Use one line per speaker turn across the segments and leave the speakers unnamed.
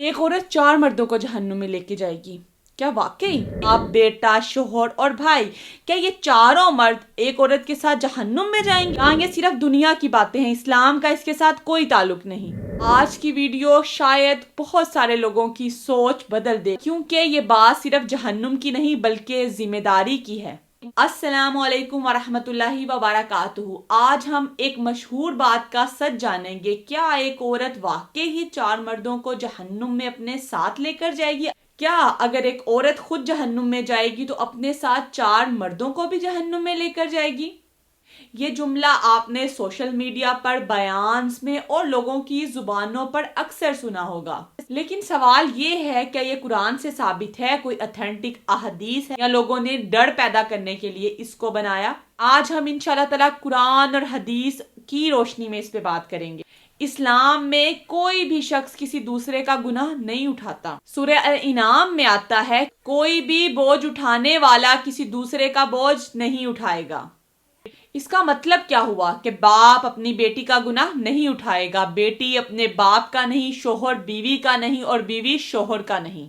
एक औरत 4 मर्दों को जहन्नुम में लेके जाएगी। क्या वाकई? आप, बेटा, शोहर और भाई, क्या ये चारों मर्द एक औरत के साथ जहन्नुम में जाएंगे? हाँ, ये सिर्फ दुनिया की बातें हैं, इस्लाम का इसके साथ कोई ताल्लुक नहीं। आज की वीडियो शायद बहुत सारे लोगों की सोच बदल दे, क्योंकि ये बात सिर्फ जहन्नुम की नहीं बल्कि जिम्मेदारी की है। अस्सलामुअलैकुम वरहमतुल्लाहि वबरकातुहू। आज हम एक मशहूर बात का सच जानेंगे। क्या एक औरत वाकई ही 4 मर्दों को जहन्नुम में अपने साथ लेकर जाएगी? क्या अगर एक औरत खुद जहन्नुम में जाएगी तो अपने साथ 4 मर्दों को भी जहन्नुम में लेकर जाएगी? ये जुमला आपने सोशल मीडिया पर, बयान्स में और लोगों की जुबानों पर अक्सर सुना होगा, लेकिन सवाल ये है, क्या ये कुरान से साबित है? कोई ऑथेंटिक अहदीस है या लोगों ने डर पैदा करने के लिए इसको बनाया? आज हम इंशाल्लाह ताला कुरान और हदीस की रोशनी में इस पे बात करेंगे। इस्लाम में कोई भी शख्स किसी दूसरे का गुनाह नहीं उठाता। सूरह अल-इनाम में आता है, कोई भी बोझ उठाने वाला किसी दूसरे का बोझ नहीं उठाएगा। इसका मतलब क्या हुआ कि बाप अपनी बेटी का गुनाह नहीं उठाएगा, बेटी अपने बाप का नहीं, शोहर बीवी का नहीं और बीवी शोहर का नहीं।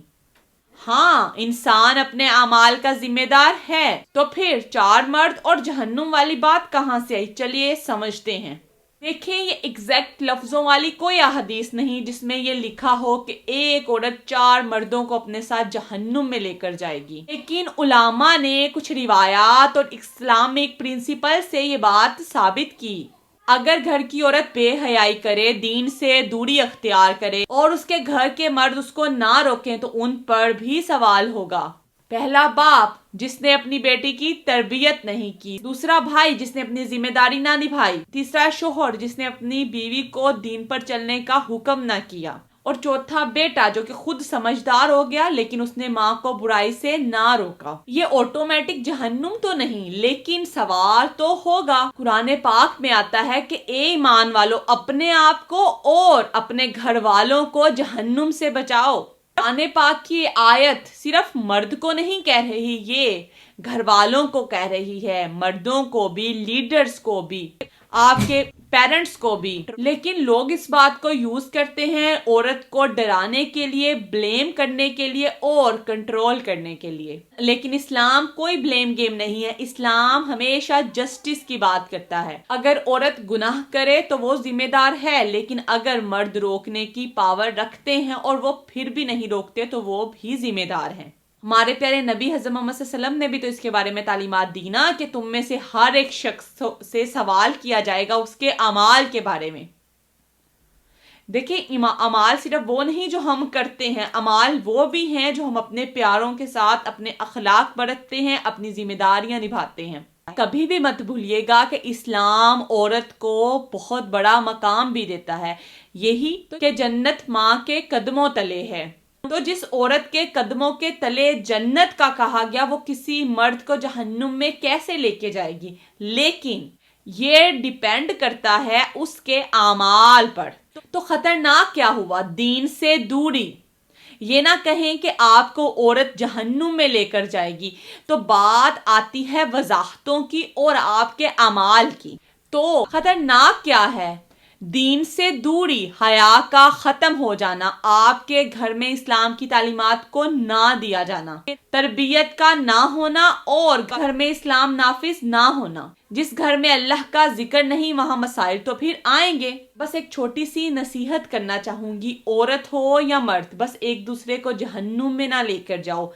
हाँ, इंसान अपने अमाल का जिम्मेदार है। तो फिर 4 मर्द और जहन्नुम वाली बात कहां से आई? चलिए समझते हैं। देखें, ये एग्जैक्ट लफ्जों वाली कोई अहदीस नहीं जिसमें ये लिखा हो कि एक औरत 4 मर्दों को अपने साथ जहन्नुम में लेकर जाएगी, लेकिन उलामा ने कुछ रिवायात और इस्लामिक प्रिंसिपल से ये बात साबित की। अगर घर की औरत बेहयाई करे, दीन से दूरी अख्तियार करे और उसके घर के मर्द उसको ना रोकें तो उन पर भी सवाल होगा। पहला बाप जिसने अपनी बेटी की तरबियत नहीं की, दूसरा भाई जिसने अपनी जिम्मेदारी ना निभाई, तीसरा शोहर जिसने अपनी बीवी को दीन पर चलने का हुक्म ना किया, और चौथा बेटा जो कि खुद समझदार हो गया लेकिन उसने माँ को बुराई से ना रोका। ये ऑटोमेटिक जहन्नुम तो नहीं, लेकिन सवाल तो होगा। कुरान पाक में आता है कि ए ईमान वालों, अपने आप को और अपने घर वालों को जहन्नुम से बचाओ। कुरान पाक की आयत सिर्फ मर्द को नहीं कह रही, ये घर वालों को कह रही है, मर्दों को भी, लीडर्स को भी, आपके पेरेंट्स को भी। लेकिन लोग इस बात को यूज करते हैं औरत को डराने के लिए, ब्लेम करने के लिए और कंट्रोल करने के लिए। लेकिन इस्लाम कोई ब्लेम गेम नहीं है। इस्लाम हमेशा जस्टिस की बात करता है। अगर औरत गुनाह करे तो वो जिम्मेदार है, लेकिन अगर मर्द रोकने की पावर रखते हैं और वो फिर भी नहीं रोकते तो वो भी जिम्मेदार हैं। हमारे प्यारे नबी हज़रत मोहम्मद सल्लल्लाहु अलैहि वसल्लम ने भी तो इसके बारे में तालीमात दी ना कि तुम में से हर एक शख्स से सवाल किया जाएगा उसके अमाल के बारे में। देखिए, अमाल सिर्फ वो नहीं जो हम करते हैं, अमाल वो भी हैं जो हम अपने प्यारों के साथ अपने अखलाक बरतते हैं, अपनी जिम्मेदारियां निभाते हैं। कभी भी मत भूलिएगा कि इस्लाम औरत को बहुत बड़ा मकाम भी देता है, यही तो कि जन्नत माँ के कदमों तले है। तो जिस औरत के कदमों के तले जन्नत का कहा गया, वो किसी मर्द को जहन्नुम में कैसे लेके जाएगी? लेकिन ये डिपेंड करता है उसके आमाल पर। तो खतरनाक क्या हुआ? दीन से दूरी। ये ना कहें कि आपको औरत जहन्नुम में लेकर जाएगी, तो बात आती है वजाहतों की और आपके अमाल की। तो खतरनाक क्या है? दीन से दूरी, हया का खत्म हो जाना, आपके घर में इस्लाम की तालीमात को ना दिया जाना, तरबियत का ना होना और घर में इस्लाम नाफिज ना होना। जिस घर में अल्लाह का जिक्र नहीं वहां मसाइल तो फिर आएंगे। बस एक छोटी सी नसीहत करना चाहूंगी, औरत हो या मर्द, बस एक दूसरे को जहन्नुम में ना लेकर जाओ।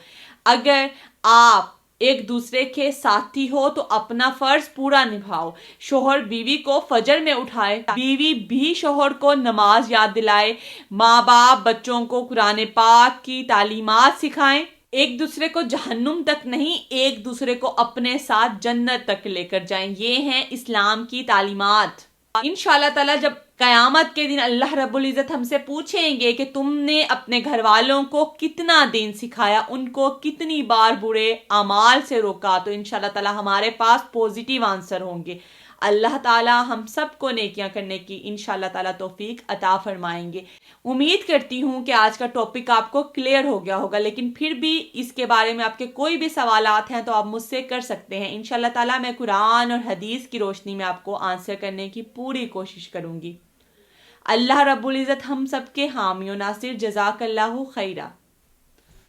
अगर आप एक दूसरे के साथी हो तो अपना फर्ज पूरा निभाओ। शोहर बीवी को फजर में उठाए, बीवी भी शोहर को नमाज याद दिलाए, माँ बाप बच्चों को कुरान पाक की तालीमात सिखाएं। एक दूसरे को जहन्नुम तक नहीं, एक दूसरे को अपने साथ जन्नत तक लेकर जाएं। ये हैं इस्लाम की तालीमात। इंशाल्लाह ताला जब कयामत के दिन अल्लाह रब्बुल इज़्ज़त हमसे पूछेंगे कि तुमने अपने घर वालों को कितना दीन सिखाया, उनको कितनी बार बुरे अमाल से रोका, तो इंशाल्लाह ताला हमारे पास पॉजिटिव आंसर होंगे। अल्लाह ताला हम सबको नेकियां करने की इंशाल्लाह ताला तौफीक अता फरमाएंगे। उम्मीद करती हूँ कि आज का टॉपिक आपको क्लियर हो गया होगा, लेकिन फिर भी इसके बारे में आपके कोई भी सवालात हैं तो आप मुझसे कर सकते हैं। इंशाल्लाह ताला मैं कुरान और हदीस की रोशनी में आपको आंसर करने की पूरी कोशिश करूंगी। اللہ رب العزت ہم سب کے حامی و ناصر. جزاک اللہ خیرہ.